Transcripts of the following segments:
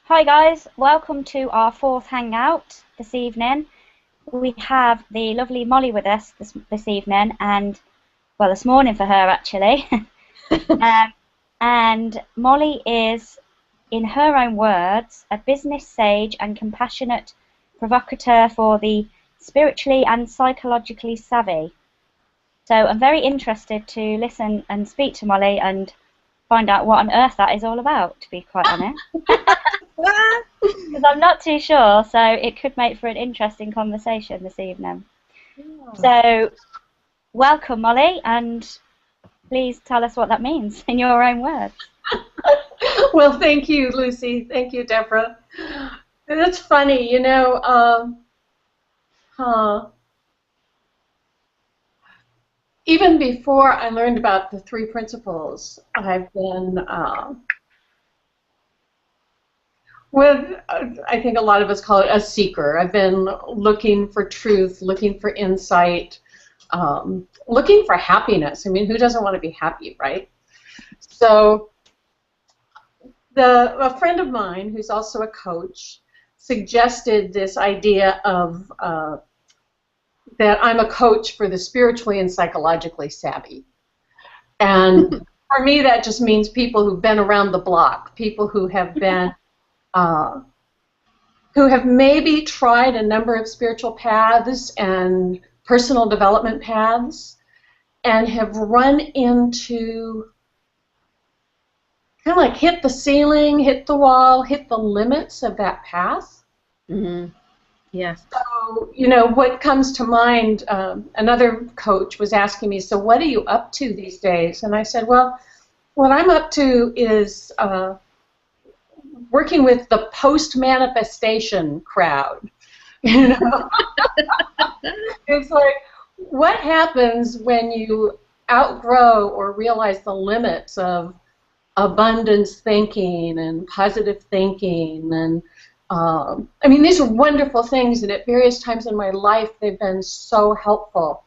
Hi guys, welcome to our fourth Hangout this evening. We have the lovely Molly with us this evening, and well, this morning for her actually. And Molly is, in her own words, a business sage and compassionate provocateur for the spiritually and psychologically savvy. So I'm very interested to listen and speak to Molly and find out what on earth that is all about, to be quite honest. Because I'm not too sure, so it could make for an interesting conversation this evening. Yeah. So, welcome, Molly, and please tell us what that means in your own words. Well, thank you, Lucy. Thank you, Deborah. That's funny, you know. Even before I learned about the three principles, I've been I think a lot of us call it a seeker. I've been looking for truth, looking for insight, looking for happiness. I mean, who doesn't want to be happy, right? So a friend of mine, who's also a coach, suggested this idea of that I'm a coach for the spiritually and psychologically savvy. And for me, that just means people who've been around the block, people who have been who have maybe tried a number of spiritual paths and personal development paths and have run into kind of like hit the ceiling, hit the wall, hit the limits of that path. Mm-hmm. Yes. So, you know, what comes to mind, another coach was asking me, so what are you up to these days? And I said, well, what I'm up to is working with the post-manifestation crowd. You know? It's like, what happens when you outgrow or realize the limits of abundance thinking and positive thinking? And I mean, these are wonderful things, and at various times in my life they've been so helpful.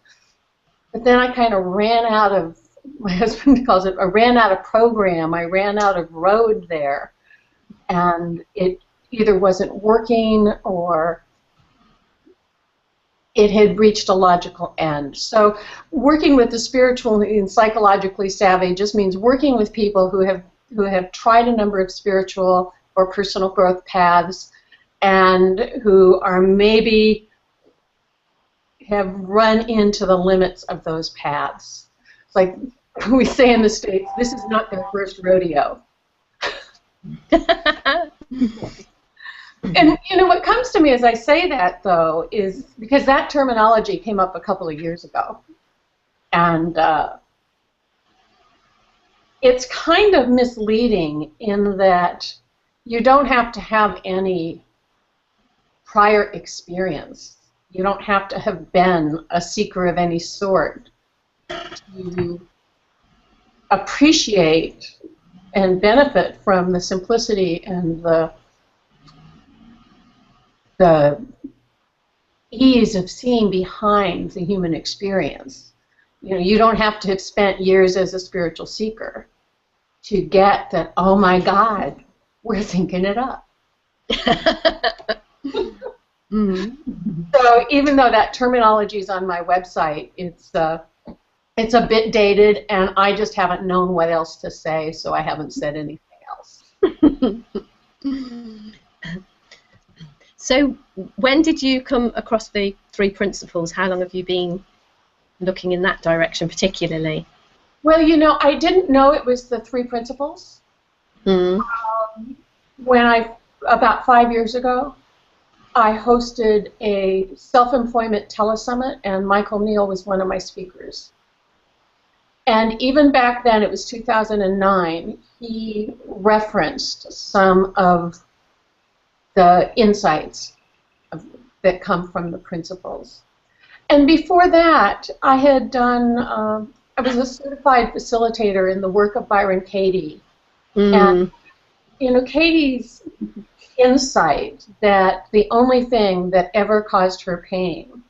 But then I kind of ran out of, my husband calls it, I ran out of program, I ran out of road there. And it either wasn't working or it had reached a logical end. So working with the spiritually and psychologically savvy just means working with people who have tried a number of spiritual or personal growth paths and who are maybe have run into the limits of those paths. It's like we say in the States, this is not their first rodeo. And you know what comes to me as I say that, though, is because that terminology came up a couple of years ago, and it's kind of misleading in that you don't have to have any prior experience. You don't have to have been a seeker of any sort to appreciate and benefit from the simplicity and the ease of seeing behind the human experience. You know, you don't have to have spent years as a spiritual seeker to get that, oh my God, we're thinking it up. Mm-hmm. So even though that terminology is on my website, it's a bit dated, and I just haven't known what else to say, so I haven't said anything else. So when did you come across the three principles? How long have you been looking in that direction particularly? Well, you know, I didn't know it was the three principles. When about 5 years ago, I hosted a self-employment telesummit, and Michael Neal was one of my speakers. And even back then, it was 2009, he referenced some of the insights that come from the principles. And before that, I had done, I was a certified facilitator in the work of Byron Katie. And, you know, Katie's insight that the only thing that ever caused her pain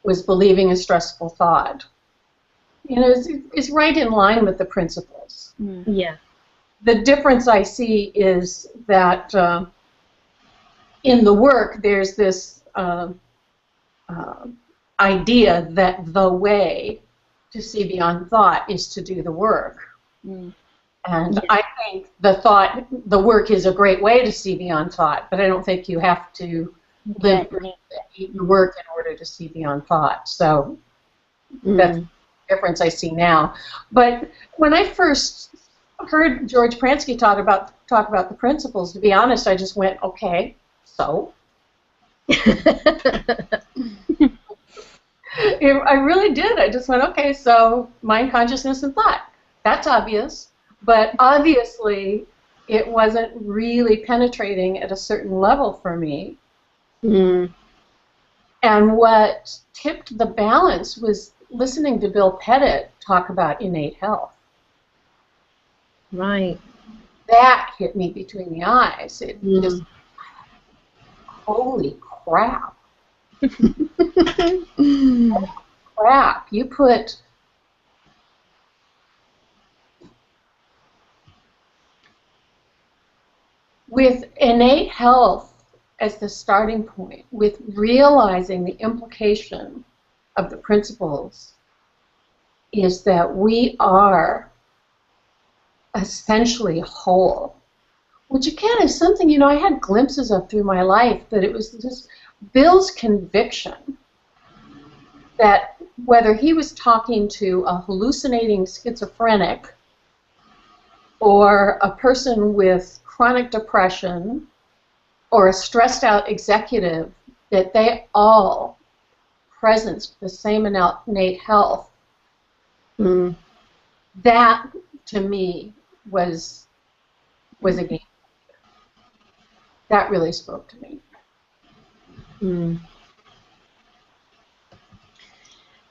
was believing a stressful thought, you know, is right in line with the principles. Yeah. The difference I see is that in the work, there's this idea that the way to see beyond thought is to do the work. Mm. And Yeah. I think the work is a great way to see beyond thought, but I don't think you have to live the work in order to see beyond thought. So that's the difference I see now. But when I first heard George Pransky talk about the principles, to be honest, I just went, okay, so. I really did. I just went, okay, so mind, consciousness, and thought. That's obvious. But obviously, it wasn't really penetrating at a certain level for me. Mm. And what tipped the balance was listening to Bill Pettit talk about innate health. Right. That hit me between the eyes. It just, holy crap. Holy crap. You put with innate health as the starting point, with realizing the implication of the principles, is that we are essentially whole, which again is something, you know, I had glimpses of through my life, but it was just Bill's conviction that whether he was talking to a hallucinating schizophrenic or a person with chronic depression or a stressed out executive, that they all presence the same innate health. Mm. That to me was a game changer. That really spoke to me. Mm.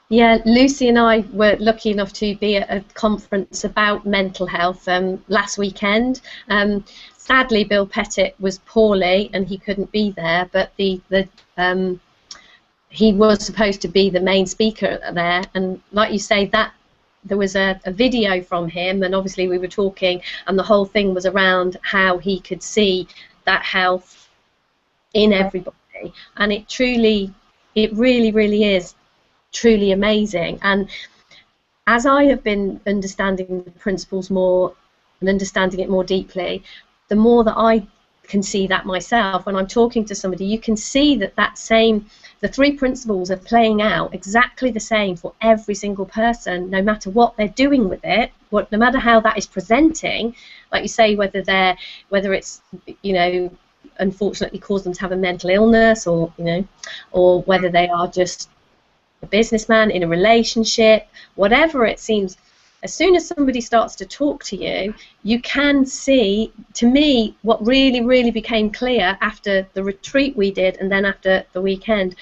Yeah, Lucy and I were lucky enough to be at a conference about mental health last weekend. Sadly, Bill Pettit was poorly and he couldn't be there, but he was supposed to be the main speaker there. And like you say, that there was a video from him, and obviously we were talking, and the whole thing was around how he could see that health in everybody, and it really, really is truly amazing. And as I have been understanding the principles more and understanding it more deeply, the more that I can see that myself. When I'm talking to somebody, you can see that the three principles are playing out exactly the same for every single person, no matter what they're doing with it, no matter how that is presenting. Like you say, whether it's, you know, unfortunately cause them to have a mental illness, or, you know, or whether they are just a businessman in a relationship, whatever it seems. As soon as somebody starts to talk to you, you can see, to me, what really, really became clear after the retreat we did and then after the weekend,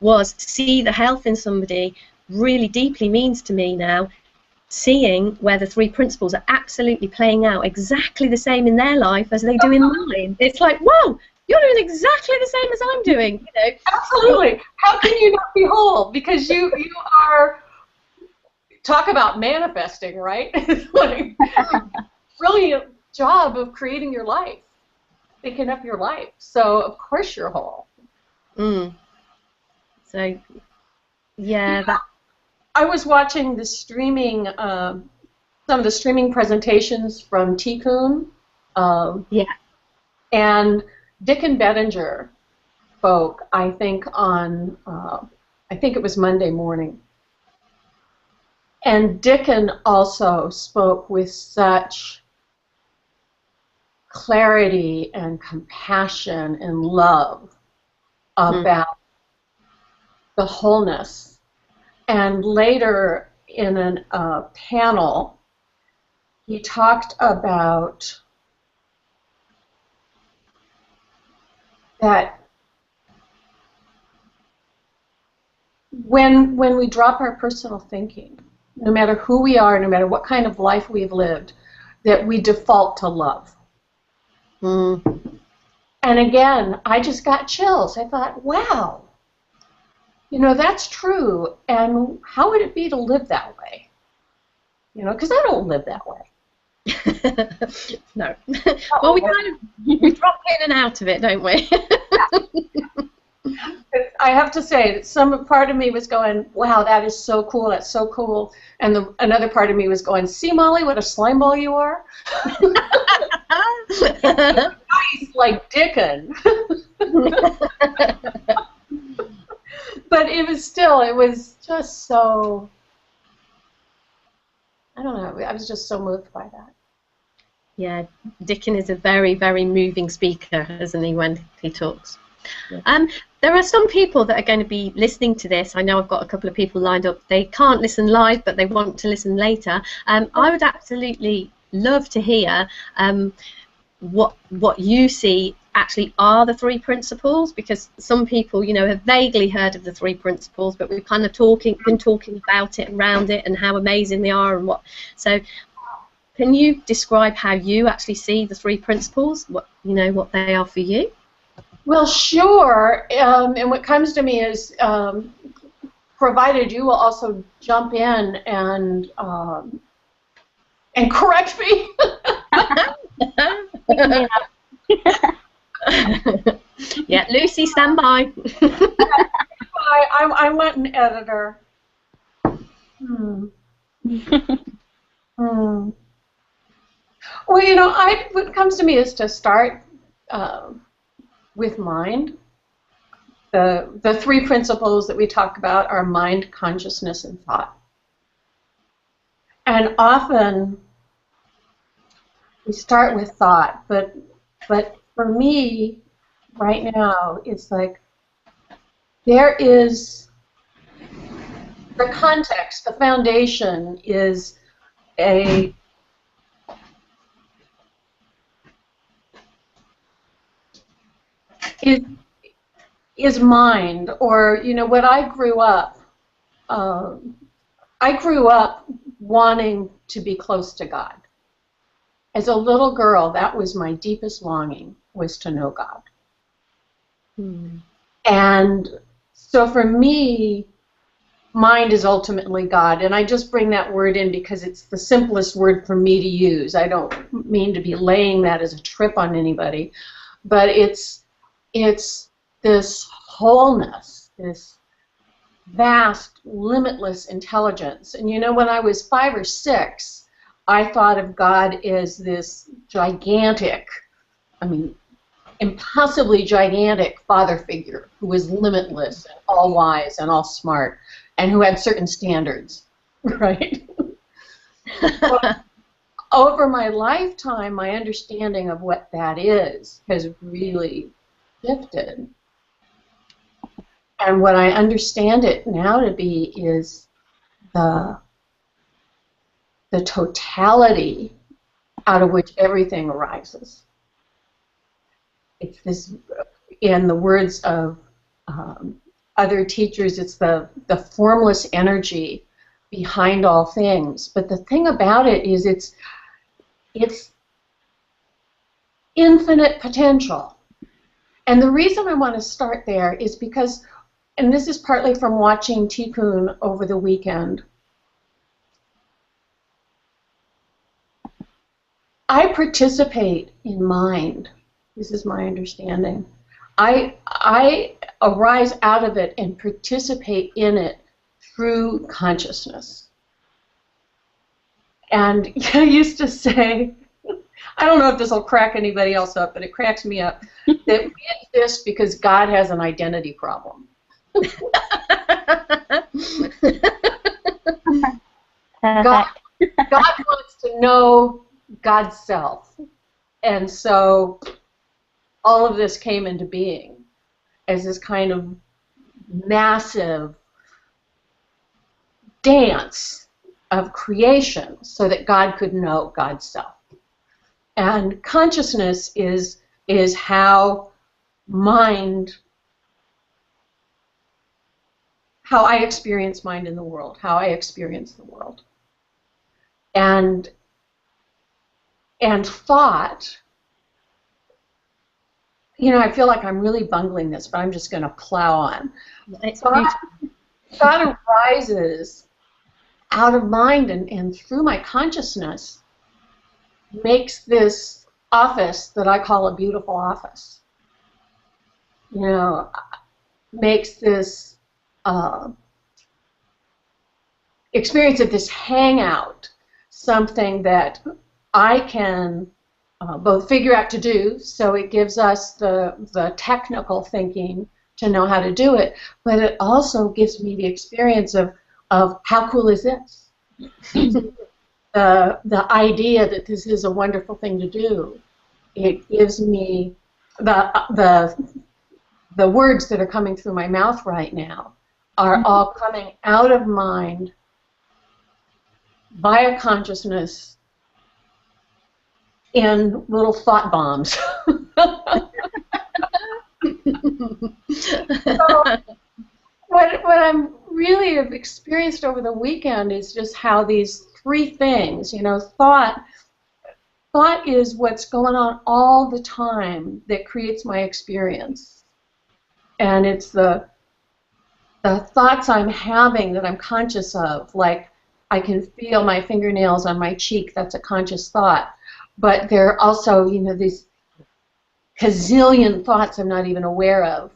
was see the health in somebody really deeply means to me now seeing where the three principles are absolutely playing out exactly the same in their life as they do in mine. It's like, whoa, you're doing exactly the same as I'm doing. You know? Absolutely. How can you not be whole? Because you are, talk about manifesting, right? It's like brilliant job of creating your life, picking up your life. So of course you're whole. Mm. So yeah, that. I was watching the streaming, some of the streaming presentations from Tikkun. Yeah. And Dickon Bettinger spoke, I think, on, I think it was Monday morning. And Dickon also spoke with such clarity and compassion and love about the wholeness. And later in a panel, he talked about that when we drop our personal thinking, no matter who we are, no matter what kind of life we've lived, that we default to love. Mm. And again, I just got chills. I thought, wow, you know, that's true. And how would it be to live that way? You know, because I don't live that way. No. Well, we drop in and out of it, don't we? I have to say that some part of me was going, wow, that is so cool, that's so cool. And another part of me was going, see, Molly, what a slime ball you are? Nice, like Dickon. But it was just so, I don't know, I was just so moved by that. Yeah, Dickon is a very, very moving speaker, isn't he, when he talks? Yeah. There are some people that are going to be listening to this. I know I've got a couple of people lined up. They can't listen live, but they want to listen later. I would absolutely love to hear what you see actually are the three principles, because some people, you know, have vaguely heard of the three principles, but we've kind of been talking about it, around it, and how amazing they are, and what. So, can you describe how you actually see the three principles? What they are for you? Well, sure. And what comes to me is, provided you will also jump in and correct me. Yeah, Lucy, stand by. I want an editor. Well, you know, what comes to me is to start with mind. The three principles that we talk about are mind, consciousness, and thought. And often we start with thought, but for me, right now, it's like there is the context, the foundation is is mind, or, you know, what I grew up wanting to be close to God. As a little girl, that was my deepest longing, was to know God. And so for me, mind is ultimately God, and I just bring that word in because it's the simplest word for me to use. I don't mean to be laying that as a trip on anybody, but it's this wholeness, this vast, limitless intelligence. And you know, when I was 5 or 6, I thought of God as this gigantic, I mean, impossibly gigantic father figure who was limitless and all wise and all smart and who had certain standards, right? But over my lifetime, my understanding of what that is has really shifted. And what I understand it now to be is the totality out of which everything arises. It's this, in the words of other teachers, it's the formless energy behind all things. But the thing about it is it's infinite potential. And the reason I want to start there is because, and this is partly from watching Tikkun over the weekend, I participate in mind. This is my understanding. I arise out of it and participate in it through conscissness. And I used to say, I don't know if this will crack anybody else up, but it cracks me up, that we exist because God has an identity problem. God wants to know God's self. And so all of this came into being as this kind of massive dance of creation so that God could know God's self. And consciousness is how mind, how I experience mind in the world, how I experience the world. And thought, you know, I feel like I'm really bungling this, but I'm just going to plow on. Thought arises out of mind and through my consciousness makes this office that I call a beautiful office. you know, makes this experience of this hangout something that I can both figure out to do, so it gives us the technical thinking to know how to do it, but it also gives me the experience of how cool is this? The idea that this is a wonderful thing to do. It gives me the words that are coming through my mouth right now are all coming out of mind via consciousness in little thought bombs. So what I'm really have experienced over the weekend is just how these three things, you know, thought is what's going on all the time that creates my experience. And it's the thoughts I'm having that I'm conscious of, like I can feel my fingernails on my cheek, that's a conscious thought. But there are also, you know, these gazillion thoughts I'm not even aware of.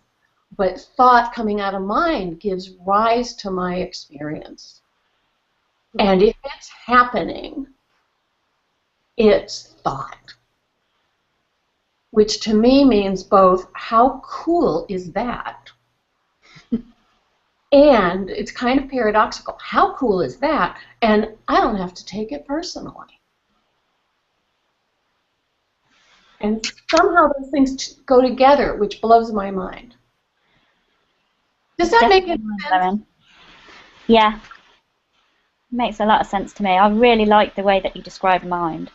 But thought coming out of mind gives rise to my experience. And if it's happening, it's thought. Which to me means both, how cool is that? And it's kind of paradoxical. How cool is that? And I don't have to take it personally. And somehow those things go together, which blows my mind. Does that make any sense? Yeah. Makes a lot of sense to me. I really like the way that you describe mind.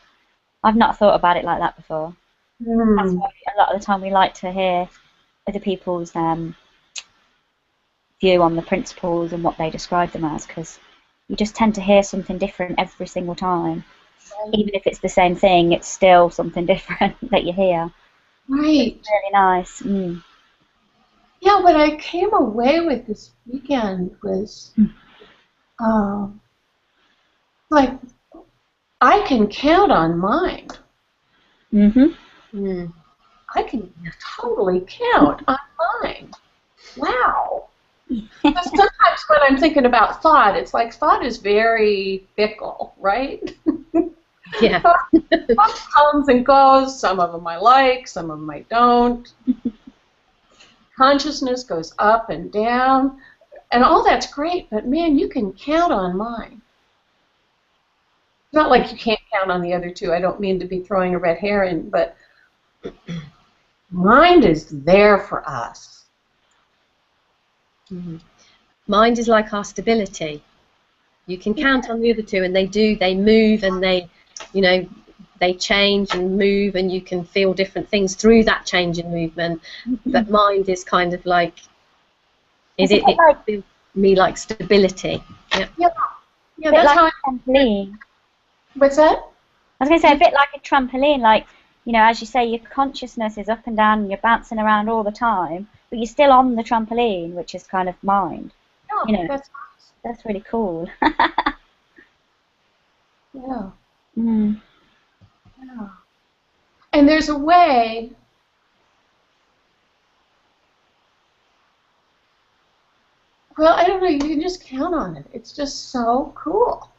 I've not thought about it like that before. That's why a lot of the time we like to hear other people's view on the principles and what they describe them as, because you just tend to hear something different every single time. Right. Even if it's the same thing, it's still something different that you hear. Right. It's really nice. Yeah, what I came away with this weekend was like, I can count on mind. I can totally count on mind. Wow. Sometimes when I'm thinking about thought, it's like thought is very fickle, right? Yeah. Thought comes and goes. Some of them I like, some of them I don't. Consciousness goes up and down, and all that's great, but man, you can count on mind. It's not like you can't count on the other two. I don't mean to be throwing a red herring, but mind is there for us. Mind is like our stability. You can count on the other two, and they move, and they change and move, and you can feel different things through that change and movement. But mind is kind of like, it feels me like stability. Yeah, that's like how a trampoline. What's that? I was going to say a bit like a trampoline, like, you know, as you say, your consciousness is up and down and you're bouncing around all the time, but you're still on the trampoline, which is kind of mind. Oh, you know, that's really cool. Yeah. Yeah. And there's a way well, I don't know, you can just count on it. It's just so cool.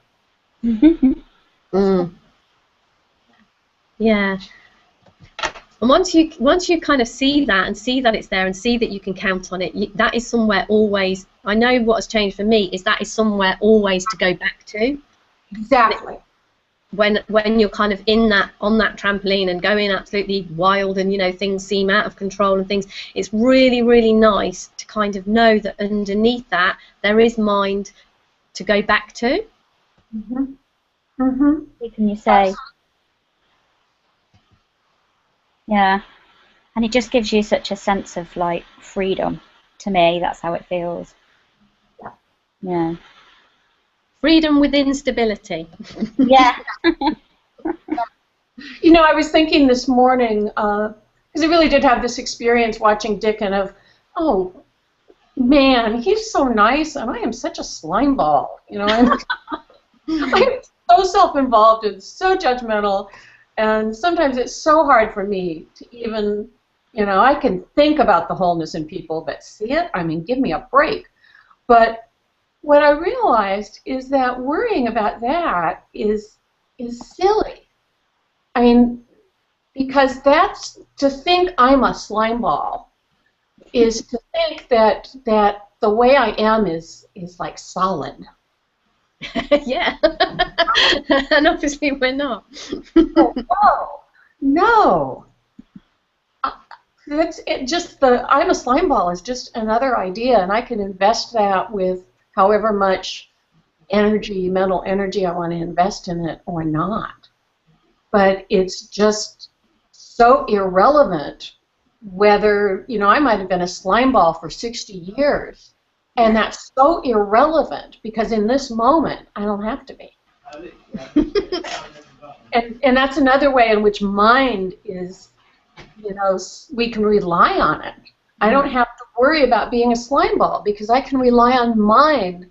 Yeah. And once you kind of see that and see that it's there and see that you can count on it, that is somewhere always. I know what has changed for me is that is somewhere always to go back to. Exactly. When you're kind of on that trampoline and going absolutely wild, and you know things seem out of control and things, it's really, really nice to kind of know that underneath that there is mind to go back to. What can you say? Yeah, and it just gives you such a sense of like freedom. To me, that's how it feels. Yeah. Freedom within stability. Yeah. You know, I was thinking this morning, because I really did have this experience watching Dickon of, oh, man, he's so nice, and I am such a slime ball. You know, I'm so self-involved and so judgmental, and sometimes it's so hard for me to even, You know, I can think about the wholeness in people, but see it? I mean, give me a break. But what I realized is that worrying about that is silly. I mean, because that's to think I'm a slime ball is to think that the way I am is like solid. Yeah. And obviously we're not. No. That's it. Just I'm a slime ball is just another idea, and I can invest that with however much energy, mental energy I want to invest in it or not. But it's just so irrelevant whether, you know, I might have been a slime ball for 60 years, and that's so irrelevant because in this moment I don't have to be. And that's another way in which mind is, you know, we can rely on it. I don't have to worry about being a slime ball because I can rely on mind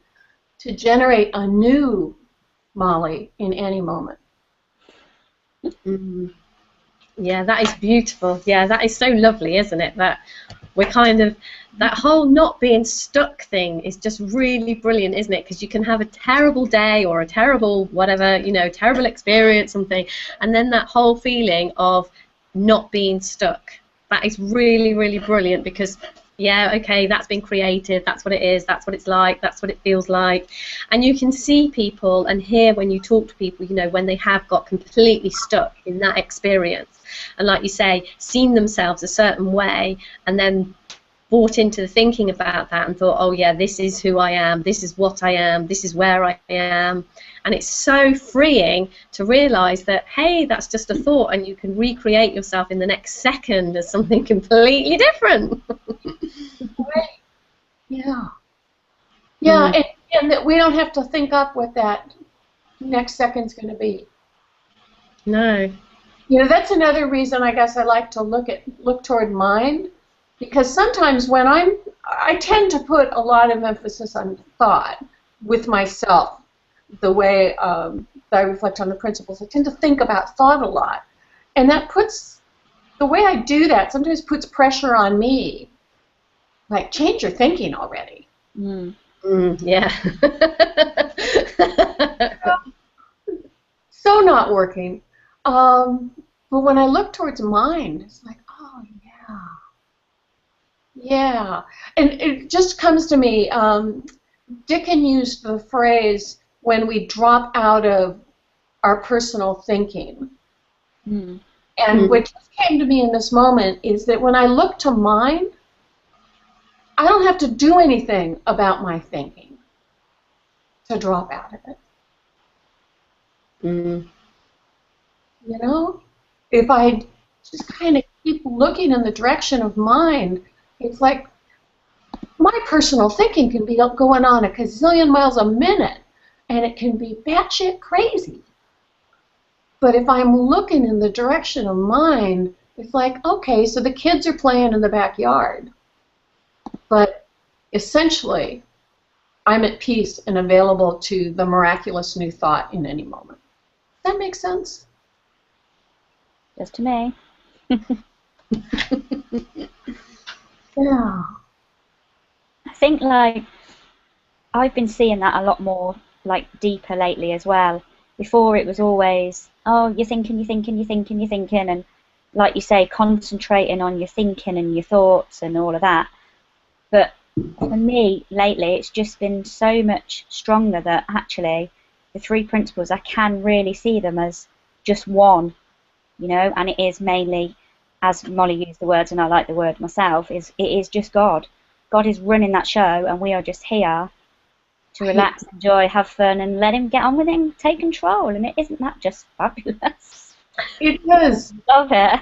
to generate a new Molly in any moment. Mm. Yeah, that is beautiful. Yeah, that is so lovely, isn't it? That we're kind of, that whole not being stuck thing is just really brilliant, isn't it? Because you can have a terrible day or a terrible whatever, you know, terrible experience, something, and then that whole feeling of not being stuck. That is really, really brilliant because, yeah, okay, that's been created, that's what it is, that's what it's like, that's what it feels like. And you can see people and hear when you talk to people, you know, when they have got completely stuck in that experience. And like you say, seen themselves a certain way and then bought into the thinking about that and thought, oh yeah, this is who I am, this is what I am, this is where I am. And it's so freeing to realise that, hey, that's just a thought and you can recreate yourself in the next second as something completely different. Right. Yeah. Yeah, and that we don't have to think up what that next second's going to be. No. You know, that's another reason I guess I like to look toward mind, because sometimes when I tend to put a lot of emphasis on thought with myself, the way that I reflect on the principles. I tend to think about thought a lot, and that puts, the way I do that sometimes puts pressure on me, like, change your thinking already. Yeah. So not working. But when I look towards mind, it's like, oh, yeah. Yeah. And it just comes to me, Dickens used the phrase, when we drop out of our personal thinking. And what just came to me in this moment is that when I look to mind, I don't have to do anything about my thinking to drop out of it. You know? If I just kind of keep looking in the direction of mind, it's like my personal thinking can be going on a gazillion miles a minute, and it can be batshit crazy. But if I'm looking in the direction of mind, it's like, okay, so the kids are playing in the backyard, but essentially I'm at peace and available to the miraculous new thought in any moment. Does that make sense? Just to me. Yeah. I think, like, I've been seeing that a lot more, like, deeper lately as well. Before it was always, oh, you're thinking, and like you say, concentrating on your thinking and your thoughts and all of that. But for me, lately, it's just been so much stronger that actually the three principles, I can really see them as just one, you know, and it is mainly, as Molly used the words, and I like the word myself, it is just God. God is running that show, and we are just here to relax, enjoy, have fun, and let him get on with it and take control. And isn't that just fabulous? It is. Love it.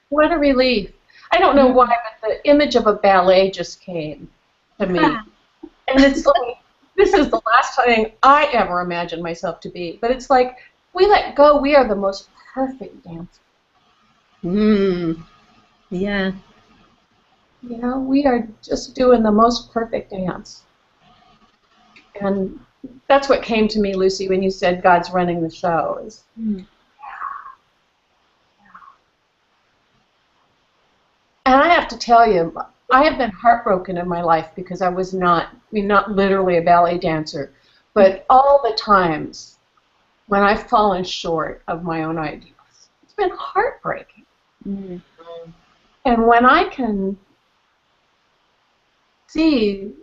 What a relief. I don't know why, but the image of a ballet just came to me. And it's like, this is the last thing I ever imagined myself to be. But it's like, we let go, we are the most perfect dancers. Yeah. You know, we are just doing the most perfect dance. And that's what came to me, Lucy, when you said God's running the show. Is, have to tell you, I have been heartbroken in my life because I was not, I mean, not literally a ballet dancer, but all the times when I've fallen short of my own ideals, it's been heartbreaking. Mm. And when I can see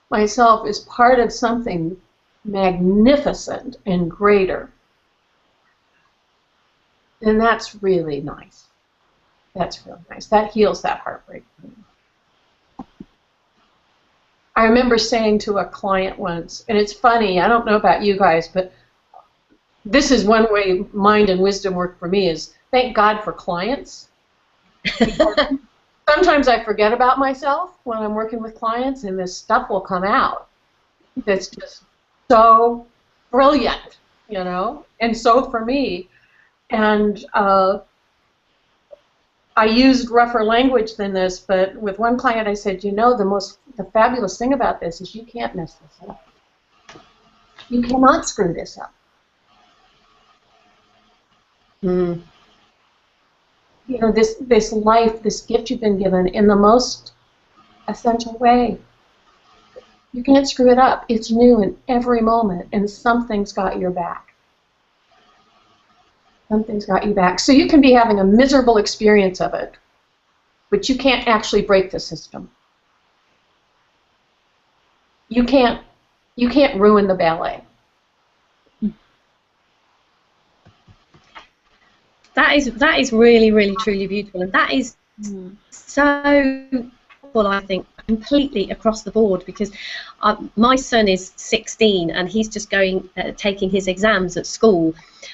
myself as part of something magnificent and greater, then that's really nice. That's really nice. That heals that heartbreak. I remember saying to a client once, and it's funny, I don't know about you guys, but this is one way mind and wisdom work for me, is thank God for clients. Sometimes I forget about myself when I'm working with clients, and this stuff will come out that's just so brilliant, you know, and so for me. And I used rougher language than this, but with one client I said, you know, the fabulous thing about this is you can't mess this up. You cannot screw this up. Mm. You know, this life, this gift you've been given in the most essential way. You can't screw it up. It's new in every moment, and something's got your back. Something's got you back. So you can be having a miserable experience of it, but you can't actually break the system. You can't ruin the ballet. That is really, really, truly beautiful, and that is so cool, I think, completely across the board, because my son is 16 and he's just taking his exams at school,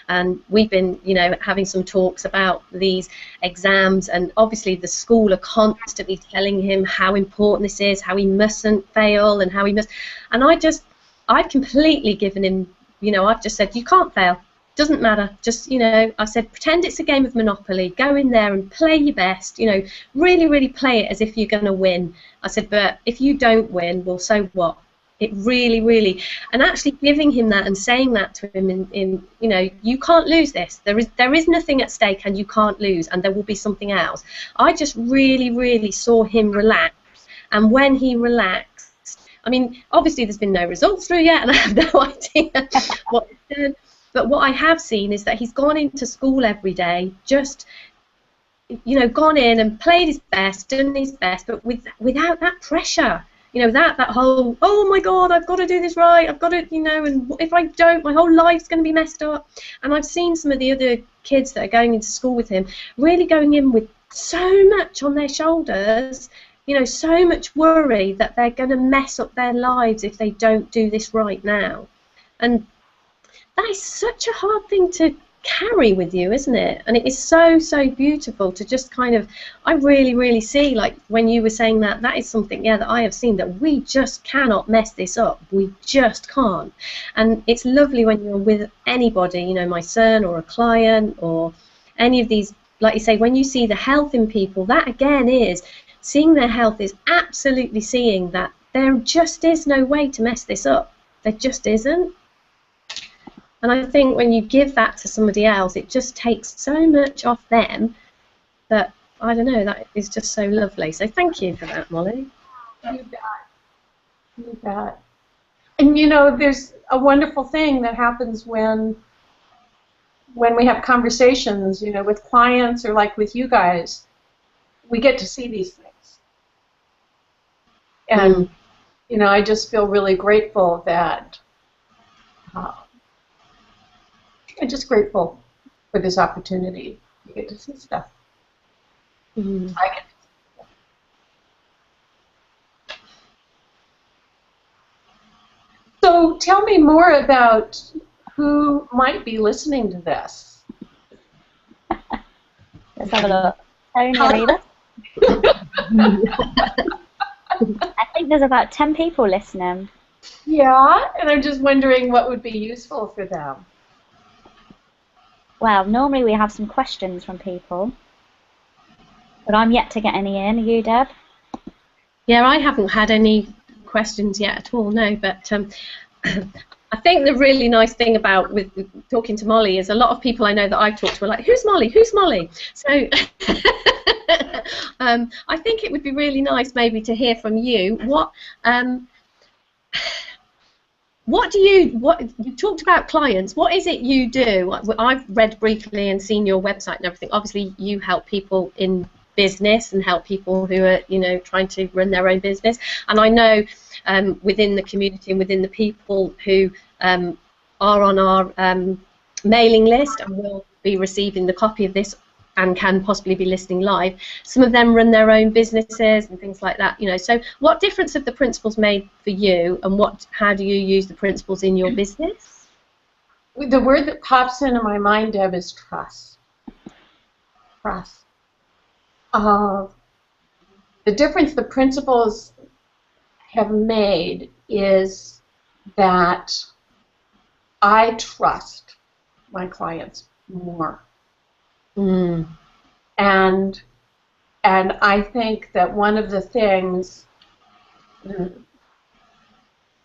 and we've been, you know, having some talks about these exams, and obviously the school are constantly telling him how important this is, how he mustn't fail, and how he must, and I've completely given him, you know, I've just said, you can't fail. Doesn't matter, just, you know, I said, pretend it's a game of Monopoly, go in there and play your best, you know, really, really play it as if you're going to win. I said, but if you don't win, well, so what? It really, really, and actually giving him that and saying that to him in you know, you can't lose this, there is nothing at stake and you can't lose, and there will be something else. I just really, really saw him relax, and when he relaxed, I mean, obviously there's been no results through yet, and I have no idea what he's done. But what I have seen is that he's gone into school every day, just, you know, gone in and played his best, done his best, but without that pressure. You know, that whole, oh my God, I've got to do this right, I've got to, you know, and if I don't, my whole life's going to be messed up. And I've seen some of the other kids that are going into school with him really going in with so much on their shoulders, you know, so much worry that they're going to mess up their lives if they don't do this right now. And that is such a hard thing to carry with you, isn't it? And it is so, so beautiful to just kind of, I really, really see, like when you were saying that, that is something, yeah, that I have seen, that we just cannot mess this up. We just can't. And it's lovely when you're with anybody, you know, my son or a client or any of these, like you say, when you see the health in people, that again is, seeing their health is absolutely seeing that there just is no way to mess this up. There just isn't. And I think when you give that to somebody else, it just takes so much off them that, I don't know, that is just so lovely. So thank you for that, Molly. You bet. You bet. And, you know, there's a wonderful thing that happens when we have conversations, you know, with clients or like with you guys. We get to see these things. And, you know, I just feel really grateful that... I'm just grateful for this opportunity to get to see stuff. I get to see stuff. So tell me more about who might be listening to this. Let's have a look. Tony, Rita. I think there's about 10 people listening. Yeah, and I'm just wondering what would be useful for them. Well, normally we have some questions from people, but I'm yet to get any in. Are you, Deb? Yeah, I haven't had any questions yet at all, no, but I think the really nice thing about with talking to Molly is a lot of people I know that I've talked to are like, who's Molly? Who's Molly? So I think it would be really nice maybe to hear from you. What you talked about clients. What is it you do? I've read briefly and seen your website and everything. Obviously, you help people in business and help people who are, trying to run their own business. And I know within the community and within the people who are on our mailing list and will be receiving the copy of this and can possibly be listening live, some of them run their own businesses and things like that. So what difference have the principles made for you, and how do you use the principles in your business? The word that pops into my mind, Deb, is trust. Trust. The difference the principles have made is that I trust my clients more. And I think that one of the things,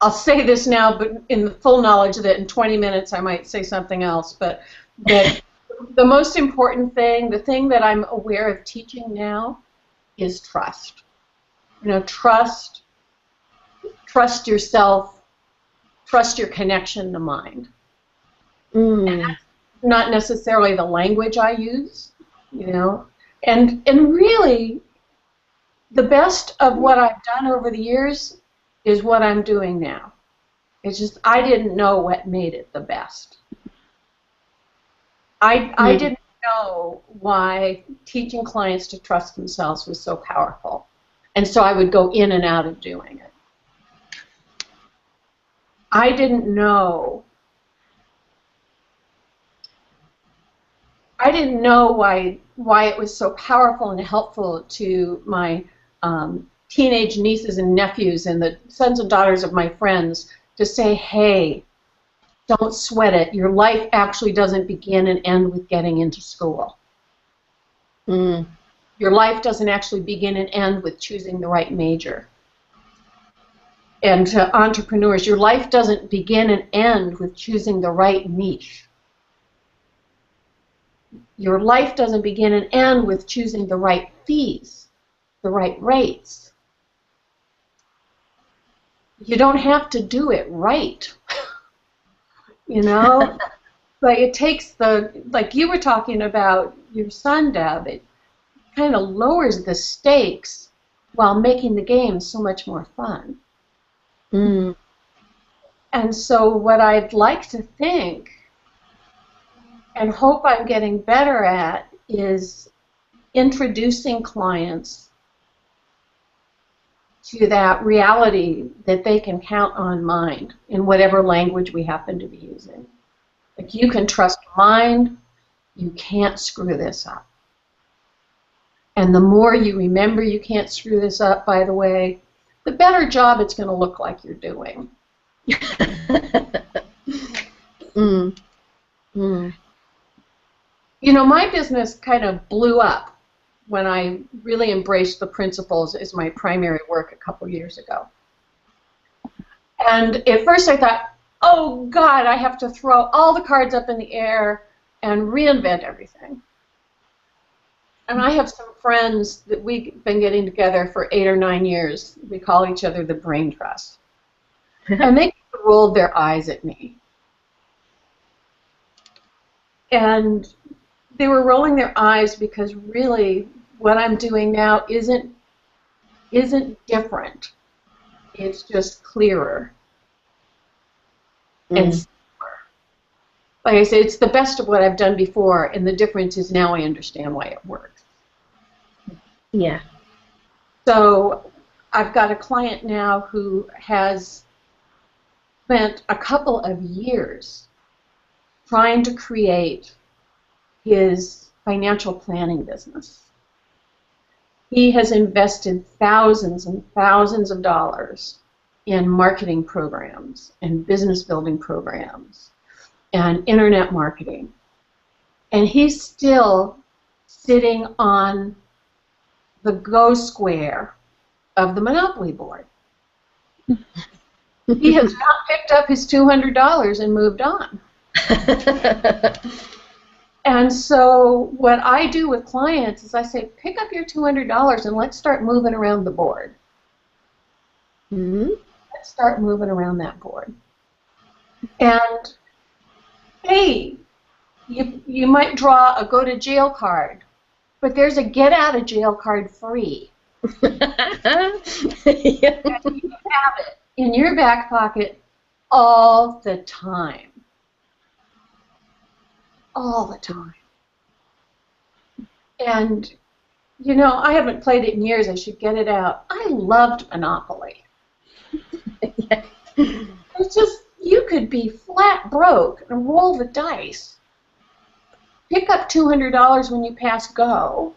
I'll say this now, but in the full knowledge that in 20 minutes I might say something else, but that the most important thing, the thing that I'm aware of teaching now, is trust. Trust yourself, trust your connection to mind. Not necessarily the language I use, and really the best of what I've done over the years is what I'm doing now. It's just I didn't know what made it the best. I didn't know why teaching clients to trust themselves was so powerful, and so I would go in and out of doing it. I didn't know why it was so powerful and helpful to my teenage nieces and nephews and the sons and daughters of my friends to say, hey, don't sweat it. Your life actually doesn't begin and end with getting into school. Your life doesn't actually begin and end with choosing the right major. And to entrepreneurs, your life doesn't begin and end with choosing the right niche. Your life doesn't begin and end with choosing the right fees, the right rates. You don't have to do it right, But it takes like you were talking about your son, Deb, it kind of lowers the stakes while making the game so much more fun. And so what I'd like to think and hope I'm getting better at is introducing clients to that reality that they can count on mind in whatever language we happen to be using. Like, you can trust mind, you can't screw this up. And the more you remember you can't screw this up, by the way, the better job it's going to look like you're doing. My business kind of blew up when I really embraced the principles as my primary work a couple years ago. And at first I thought, oh God, I have to throw all the cards up in the air and reinvent everything. And I have some friends that we've been getting together for 8 or 9 years. We call each other the Brain Trust. And they rolled their eyes at me. And they were rolling their eyes because really what I'm doing now isn't different. It's just clearer and simpler. Like I said, it's the best of what I've done before, and the difference is now I understand why it works. Yeah. So I've got a client now who has spent a couple of years trying to create his financial planning business. He has invested thousands and thousands of dollars in marketing programs and business building programs and internet marketing. And he's still sitting on the go square of the Monopoly board. He has not picked up his $200 and moved on. And so what I do with clients is I say, pick up your $200 and let's start moving around the board. Mm-hmm. Let's start moving around that board. And, hey, you might draw a go-to-jail card, but there's a get-out-of-jail card free. Yeah. And you have it in your back pocket all the time. All the time. And, you know, I haven't played it in years. I should get it out. I loved Monopoly. Yeah. It's just, you could be flat broke and roll the dice. Pick up $200 when you pass go.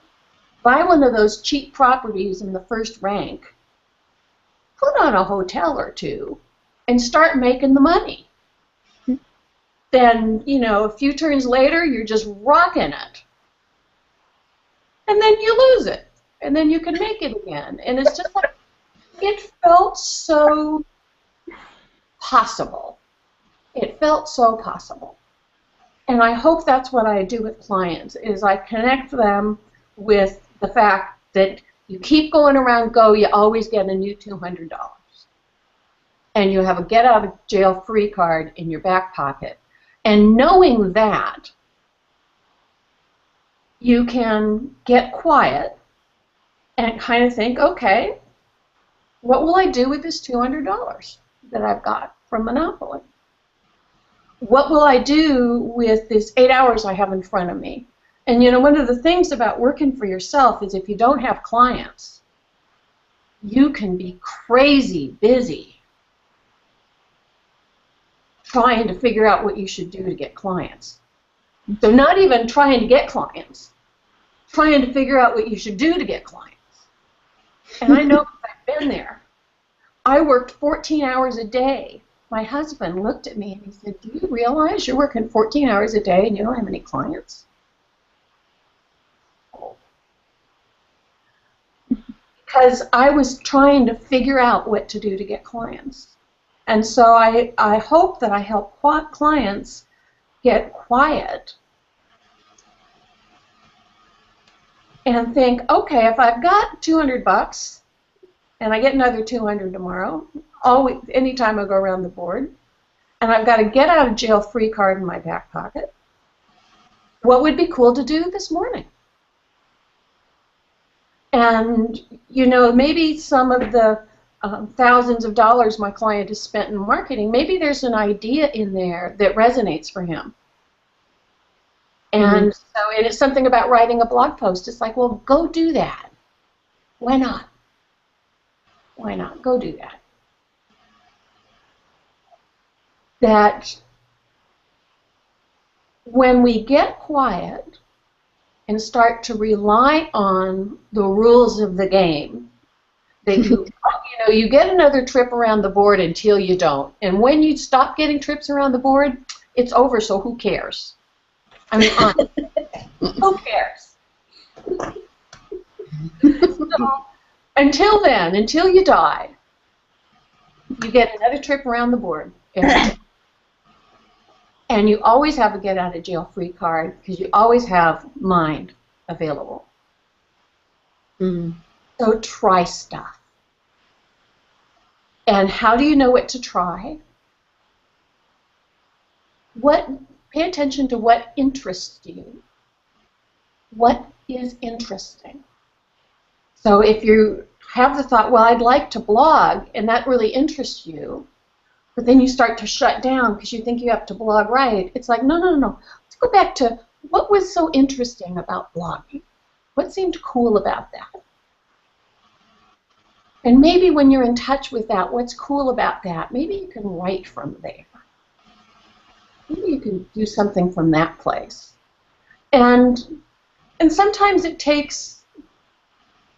Buy one of those cheap properties in the first rank. Put on a hotel or two and start making the money. Then, you know, a few turns later, you're just rocking it. And then you lose it. And then you can make it again. And it's just like, it felt so possible. It felt so possible. And I hope that's what I do with clients, is I connect them with the fact that you keep going around go, you always get a new $200. And you have a get-out-of-jail-free card in your back pocket. And knowing that, you can get quiet and kind of think, okay, what will I do with this $200 that I've got from Monopoly? What will I do with this 8 hours I have in front of me? And, you know, one of the things about working for yourself is if you don't have clients, you can be crazy busy trying to figure out what you should do to get clients. So not even trying to get clients, trying to figure out what you should do to get clients. And I know I've been there. I worked 14 hours a day. My husband looked at me and he said, do you realize you're working 14 hours a day and you don't have any clients? Because I was trying to figure out what to do to get clients. And so I hope that I help clients get quiet and think, okay, if I've got $200 and I get another $200 tomorrow, anytime I go around the board, and I've got a get-out-of-jail-free card in my back pocket, what would be cool to do this morning? And, you know, maybe some of the thousands of dollars my client has spent in marketing, maybe there's an idea in there that resonates for him. And so it's something about writing a blog post. It's like, well, go do that. Why not? Why not? Go do that. That when we get quiet and start to rely on the rules of the game, that you get another trip around the board until you don't. And when you stop getting trips around the board, it's over, so who cares? I mean, honestly, who cares? So, until then, until you die, you get another trip around the board every day. And you always have a get-out-of-jail-free card because you always have mind available. So try stuff. And how do you know what to try? Pay attention to what interests you. What is interesting? So if you have the thought, well, I'd like to blog, and that really interests you, but then you start to shut down because you think you have to blog right, it's like, no. Let's go back to what was so interesting about blogging. What seemed cool about that? And maybe when you're in touch with that, what's cool about that, maybe you can write from there. Maybe you can do something from that place. And sometimes it takes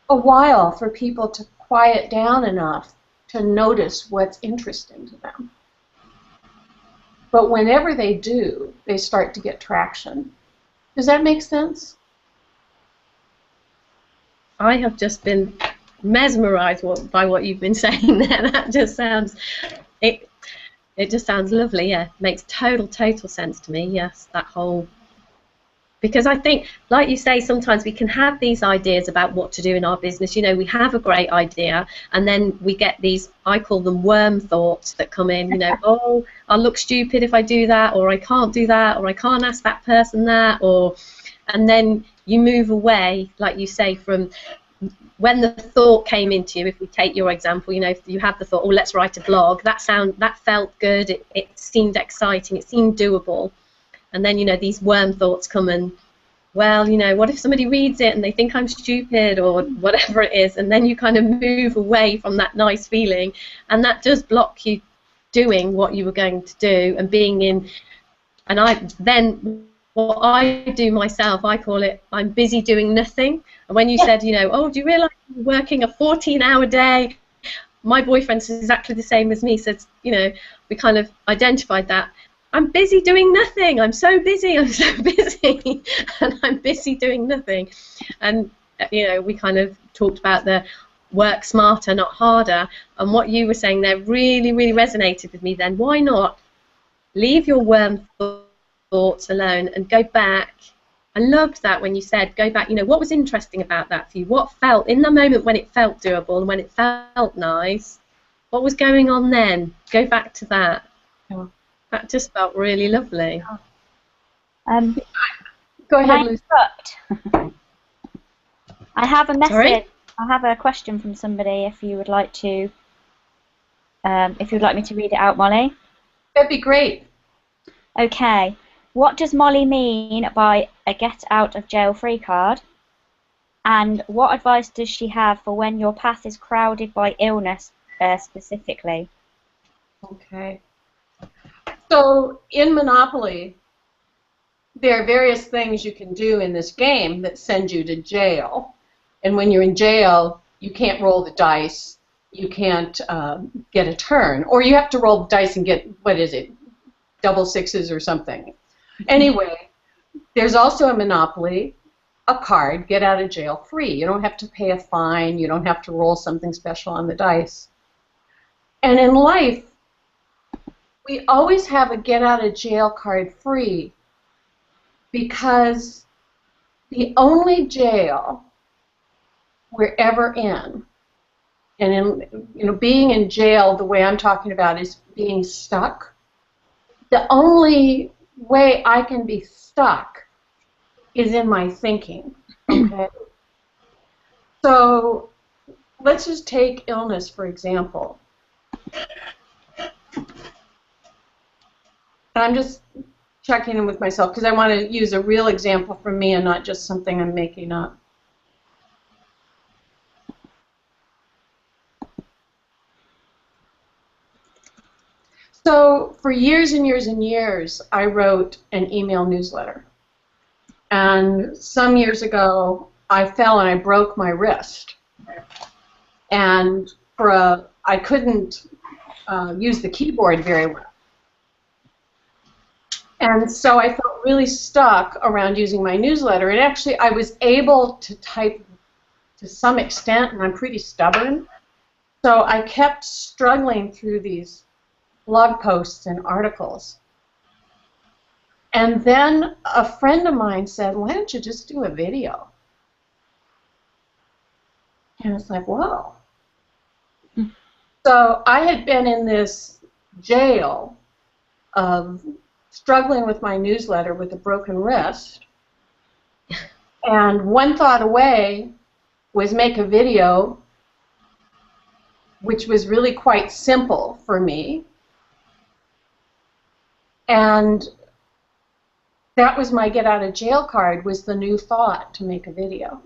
a while for people to quiet down enough to notice what's interesting to them. But whenever they do, they start to get traction. Does that make sense? I have just been mesmerized by what you've been saying there. That just sounds, it just sounds lovely. Yeah, makes total sense to me. Yes, that whole Because I think, like you say, sometimes we can have these ideas about what to do in our business. You know, we have a great idea, and then we get these, I call them worm thoughts that come in, you know, oh, I'll look stupid if I do that, or I can't do that, or I can't ask that person that, and then you move away, like you say, from when the thought came into you. If we take your example, you know, if you have the thought, oh, let's write a blog, that felt good, it seemed exciting, it seemed doable. And then, you know, these worm thoughts come and, well, you know, what if somebody reads it and they think I'm stupid or whatever it is, and then you kind of move away from that nice feeling, and that does block you doing what you were going to do and being in. And then what I do myself, I call it, I'm busy doing nothing. And when you said, you know, oh, do you realise you're working a 14-hour day? My boyfriend's exactly the same as me, so, you know, we kind of identified that. I'm busy doing nothing. I'm so busy, and I'm busy doing nothing. And, you know, we kind of talked about the work smarter, not harder. And what you were saying there really, really resonated with me then. Why not leave your worm thoughts alone and go back? I loved that when you said go back, you know, what was interesting about that for you? What felt, in the moment when it felt doable and when it felt nice, what was going on then? Go back to that. Yeah. That just felt really lovely. Go ahead, Lucy. I have a message. Sorry? I have a question from somebody. If you would like to, if you'd like me to read it out, Molly. That'd be great. Okay. What does Molly mean by a get out of jail free card? And what advice does she have for when your path is crowded by illness, specifically? Okay. So in Monopoly, there are various things you can do in this game that send you to jail. And when you're in jail, you can't roll the dice, you can't get a turn, or you have to roll the dice and get, what is it, double sixes or something. Anyway, there's also a Monopoly, a card, get out of jail free. You don't have to pay a fine, you don't have to roll something special on the dice. And in life, we always have a get out of jail card free because the only jail we're ever in, and in, you know, being in jail the way I'm talking about is being stuck. The only way I can be stuck is in my thinking, okay? So let's just take illness, for example. I'm just checking in with myself because I want to use a real example from me and not just something I'm making up. So for years and years and years, I wrote an email newsletter. And some years ago, I fell and I broke my wrist. And I couldn't use the keyboard very well. And so I felt really stuck around using my newsletter. And actually, I was able to type to some extent, and I'm pretty stubborn. So I kept struggling through these blog posts and articles. And then a friend of mine said, why don't you just do a video? And it's like, whoa. So I had been in this jail of struggling with my newsletter with a broken wrist, and one thought away was make a video, which was really quite simple for me, and that was my get out of jail card, was the new thought to make a video.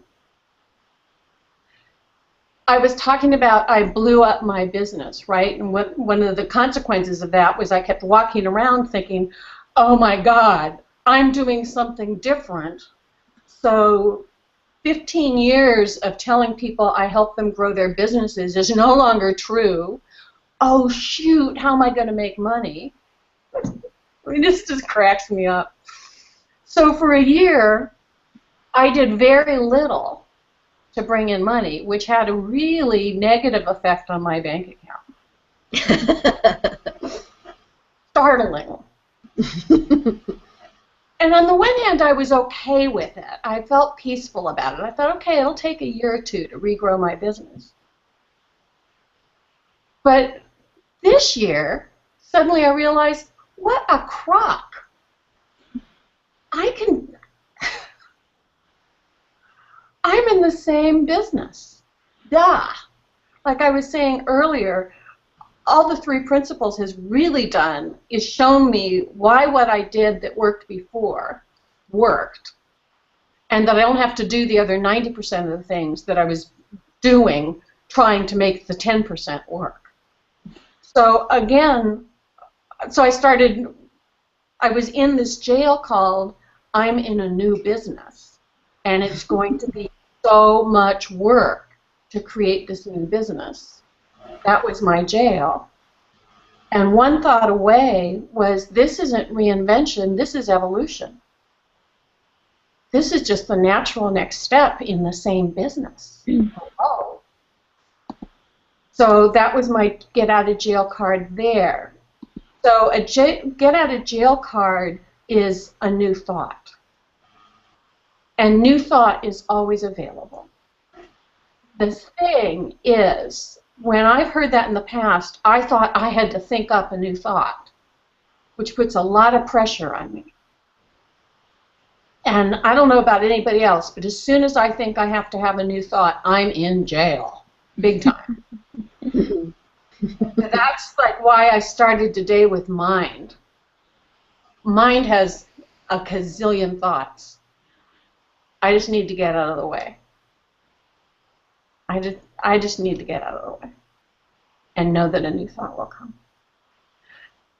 I was talking about I blew up my business, right? And one of the consequences of that was I kept walking around thinking, oh my God, I'm doing something different. So 15 years of telling people I help them grow their businesses is no longer true. Oh shoot, how am I going to make money? This just cracks me up. So for a year, I did very little to bring in money, which had a really negative effect on my bank account. Startling. And on the one hand, I was okay with it. I felt peaceful about it. I thought, okay, it'll take a year or two to regrow my business. But this year, suddenly I realized, what a crock. I'm in the same business. Duh. Like I was saying earlier, all the three principles has really done is shown me why what I did that worked before worked, and that I don't have to do the other 90% of the things that I was doing trying to make the 10% work. So again, I was in this jail called I'm in a new business, and it's going to be so much work to create this new business. That was my jail. And one thought away was, this isn't reinvention, this is evolution. This is just the natural next step in the same business. Oh. So that was my get out of jail card there. So a get out of jail card is a new thought. And new thought is always available. The thing is, when I've heard that in the past, I thought I had to think up a new thought, which puts a lot of pressure on me. And I don't know about anybody else, but as soon as I think I have to have a new thought, I'm in jail, big time. That's like why I started today with mind. Mind has a gazillion thoughts. I just need to get out of the way. I just need to get out of the way and know that a new thought will come.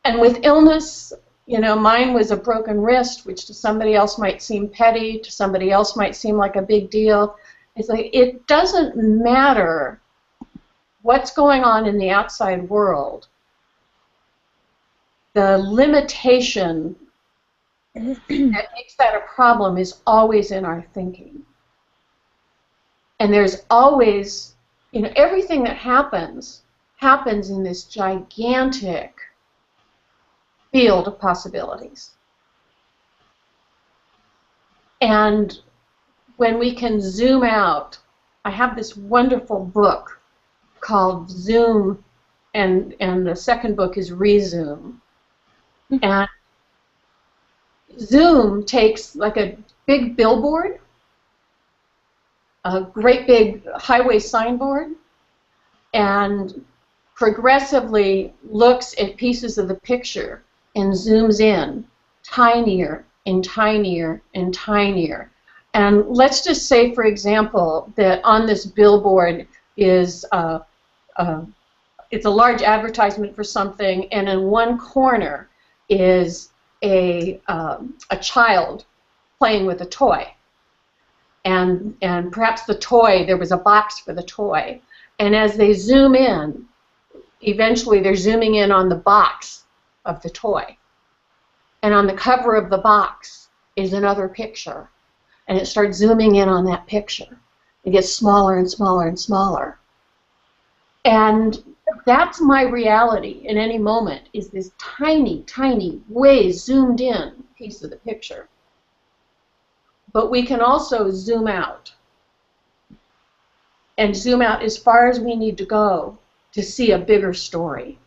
And with illness, you know, mine was a broken wrist, which to somebody else might seem petty, to somebody else might seem like a big deal. It's like, it doesn't matter what's going on in the outside world. The limitation that makes that a problem is always in our thinking. And there's always, you know, everything that happens in this gigantic field of possibilities. And when we can zoom out, I have this wonderful book called Zoom, and the second book is Rezoom. And Zoom takes like a big billboard, a great big highway signboard, and progressively looks at pieces of the picture and zooms in tinier and tinier and tinier. And let's just say, for example, that on this billboard is it's a large advertisement for something, and in one corner is a child playing with a toy. And perhaps the toy, there was a box for the toy. And as they zoom in, eventually they're zooming in on the box of the toy. And on the cover of the box is another picture. And it starts zooming in on that picture. It gets smaller and smaller and smaller. And that's my reality in any moment, is this tiny, tiny, way zoomed in piece of the picture. But we can also zoom out. And zoom out as far as we need to go to see a bigger story,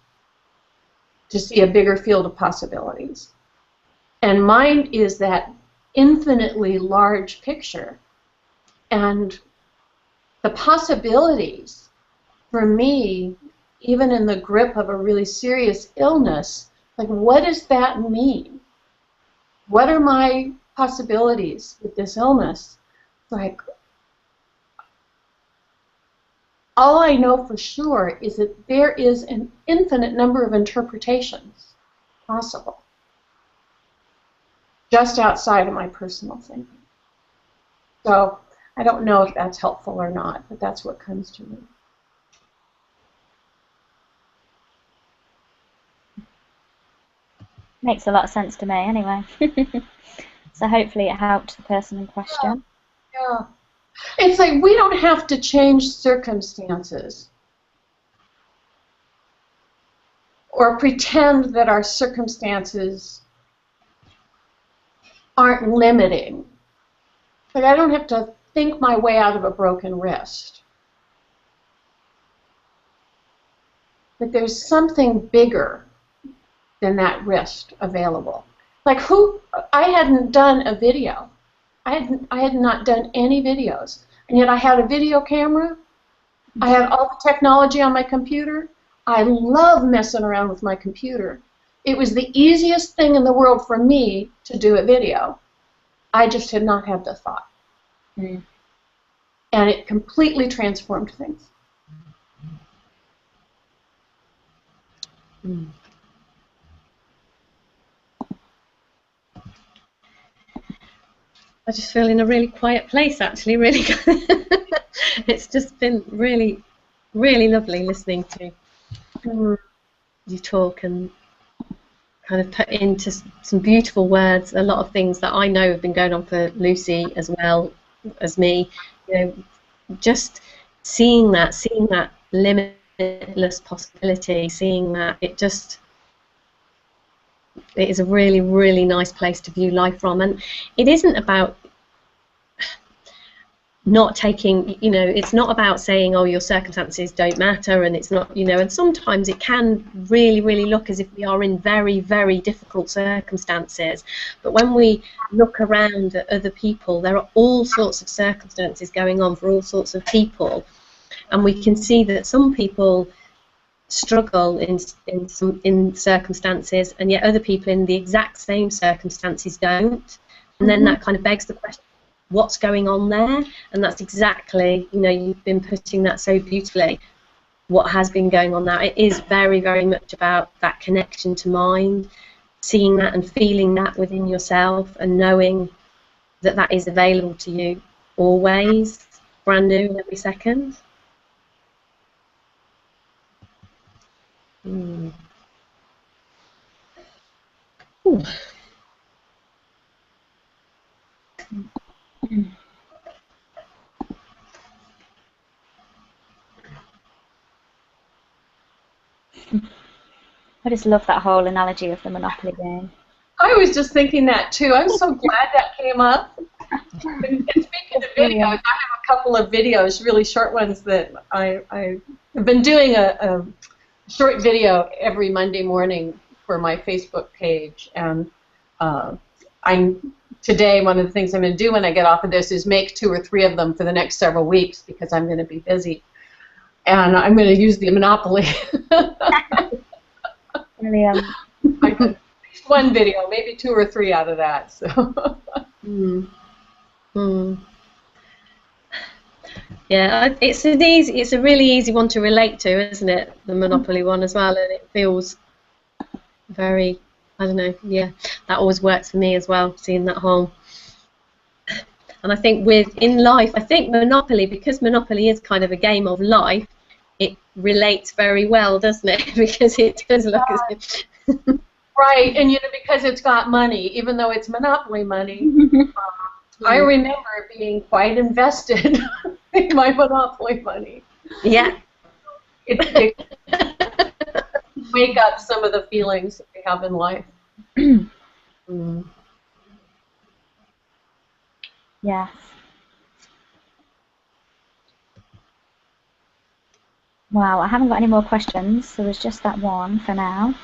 to see a bigger field of possibilities. And mind is that infinitely large picture. And the possibilities, for me, even in the grip of a really serious illness, like, what does that mean? What are my possibilities with this illness? Like, all I know for sure is that there is an infinite number of interpretations possible, just outside of my personal thinking. So I don't know if that's helpful or not, but that's what comes to me. Makes a lot of sense to me anyway. So hopefully it helped the person in question. Yeah. It's like we don't have to change circumstances or pretend that our circumstances aren't limiting. Like, I don't have to think my way out of a broken wrist. But there's something bigger than that wrist available. Like, I hadn't done a video. I had not done any videos. And yet I had a video camera. I had all the technology on my computer. I love messing around with my computer. It was the easiest thing in the world for me to do a video. I just had not had the thought. Mm. And it completely transformed things. Mm. I just feel in a really quiet place, actually, really. It's just been really, really lovely listening to you talk and kind of put into some beautiful words a lot of things that I know have been going on for Lucy as well as me. You know, just seeing that limitless possibility, seeing that it is a really, really nice place to view life from. And it isn't about not taking, you know, it's not about saying, oh, your circumstances don't matter, and it's not, you know, and sometimes it can really, really look as if we are in very, very difficult circumstances. But when we look around at other people, there are all sorts of circumstances going on for all sorts of people, and we can see that some people struggle in circumstances, and yet other people in the exact same circumstances don't. And then that kind of begs the question, what's going on there? And that's exactly, you know, you've been putting that so beautifully, what has been going on there. It is very, very much about that connection to mind, seeing that and feeling that within yourself, and knowing that that is available to you always, brand new every second. Mm. Ooh. I just love that whole analogy of the Monopoly game. I was just thinking that too. I'm so glad that came up. And speaking of videos, I have a couple of videos, really short ones, that I have been doing a short video every Monday morning for my Facebook page. And today, one of the things I'm going to do when I get off of this is make 2 or 3 of them for the next several weeks, because I'm going to be busy. And I'm going to use the Monopoly. Brilliant. At least one video, maybe 2 or 3 out of that. So. Yeah, it's a really easy one to relate to, isn't it? The Monopoly one as well, and it feels very, I don't know, yeah, that always works for me as well, seeing that whole. And I think in life, I think Monopoly, because Monopoly is kind of a game of life, it relates very well, doesn't it? Because it does look as if. Right, and you know, because it's got money, even though it's Monopoly money. I remember being quite invested in my Monopoly money. Yeah. It wake up some of the feelings that we have in life. Yes. Wow, I haven't got any more questions, so there's just that one for now.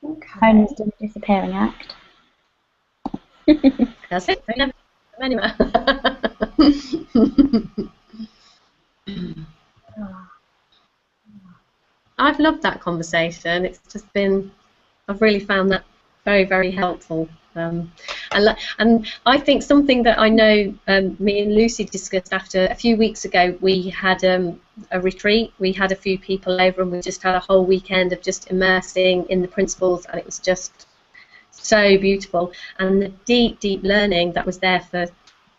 Okay. Tony's done a disappearing act. That's it. Anyway. I've loved that conversation. It's just been, I've really found that very, very helpful. And I think something that I know me and Lucy discussed after a few weeks ago, we had a retreat. We had a few people over, and we just had a whole weekend of just immersing in the principles, and it was just so beautiful. And the deep, deep learning that was there for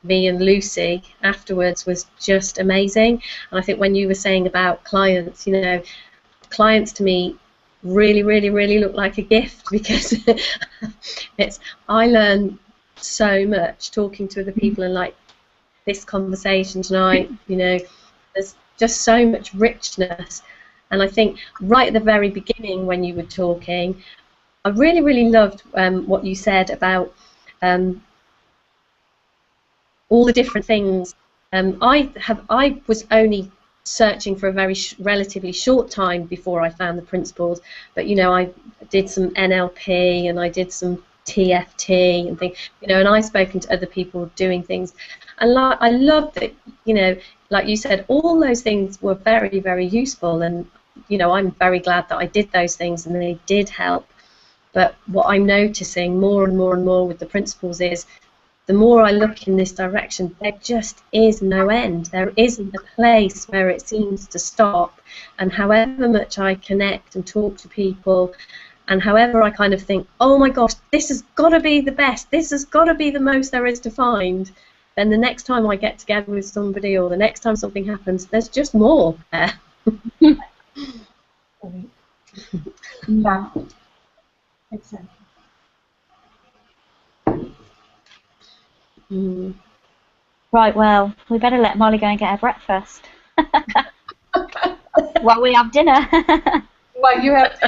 me and Lucy afterwards was just amazing. And I think when you were saying about clients, you know, clients to me really, really, really look like a gift, because I learn so much talking to other people, and like this conversation tonight, you know, there's just so much richness. And I think right at the very beginning when you were talking, I really, really loved what you said about all the different things. I was only searching for a very relatively short time before I found the principles, but you know, I did some NLP and I did some TFT and things, you know, and I've spoken to other people doing things, and I love that, you know, like you said, all those things were very, very useful, and you know, I'm very glad that I did those things and they did help. But what I'm noticing more and more and more with the principles is, the more I look in this direction, there just is no end. There isn't a place where it seems to stop. And however much I connect and talk to people, and however I kind of think, oh my gosh, this has got to be the best, this has got to be the most there is to find, then the next time I get together with somebody or the next time something happens, there's just more there. Yeah, exactly. Right, well, we better let Molly go and get her breakfast while we have dinner. Well, you have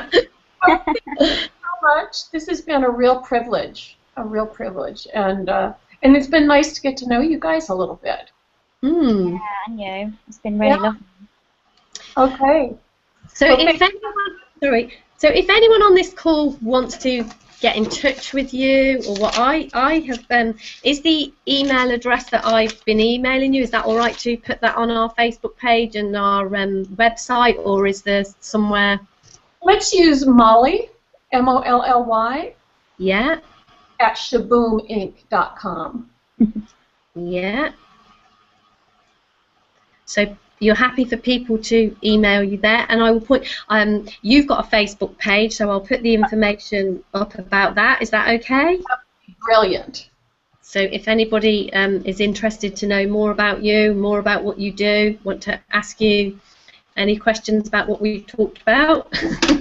thank you so much. This has been a real privilege, and it's been nice to get to know you guys a little bit. Yeah, and you. It's been really lovely. Okay. So if anyone on this call wants to get in touch with you, or what I have, is the email address that I've been emailing you, is that all right to put that on our Facebook page and our website, or is there somewhere? Let's use Molly, MOLLY, yeah, at shaboominc.com. Yeah. So you're happy for people to email you there, and I will put, you've got a Facebook page, so I'll put the information up about that. Is that okay? Brilliant. So if anybody is interested to know more about you, more about what you do, want to ask you any questions about what we've talked about.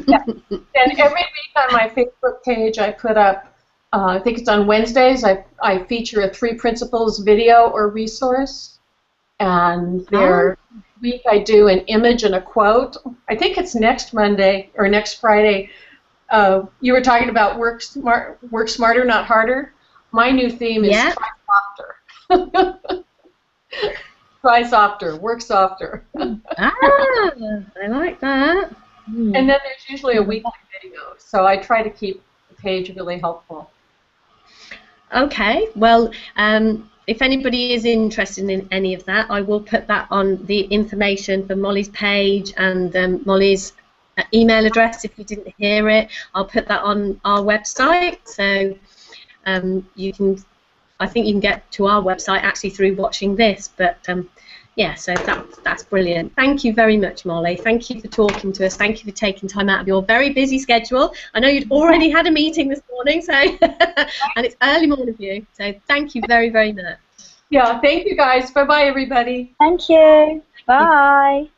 Yeah. And every week on my Facebook page I put up, I think it's on Wednesdays, I feature a 3 Principles video or resource. And there, week I do an image and a quote. I think it's next Monday or next Friday. You were talking about work smarter, not harder. My new theme is try softer. Try softer, work softer. I like that. And then there's usually a weekly video, so I try to keep the page really helpful. Okay, well, if anybody is interested in any of that, I will put that on the information for Molly's page and Molly's email address. If you didn't hear it, I'll put that on our website. So you can, I think you can get to our website actually through watching this. But yeah, so that's brilliant. Thank you very much, Molly. Thank you for talking to us. Thank you for taking time out of your very busy schedule. I know you'd already had a meeting this morning, so and it's early morning for you. So thank you very, very much. Yeah, thank you guys. Bye-bye, everybody. Thank you. Bye.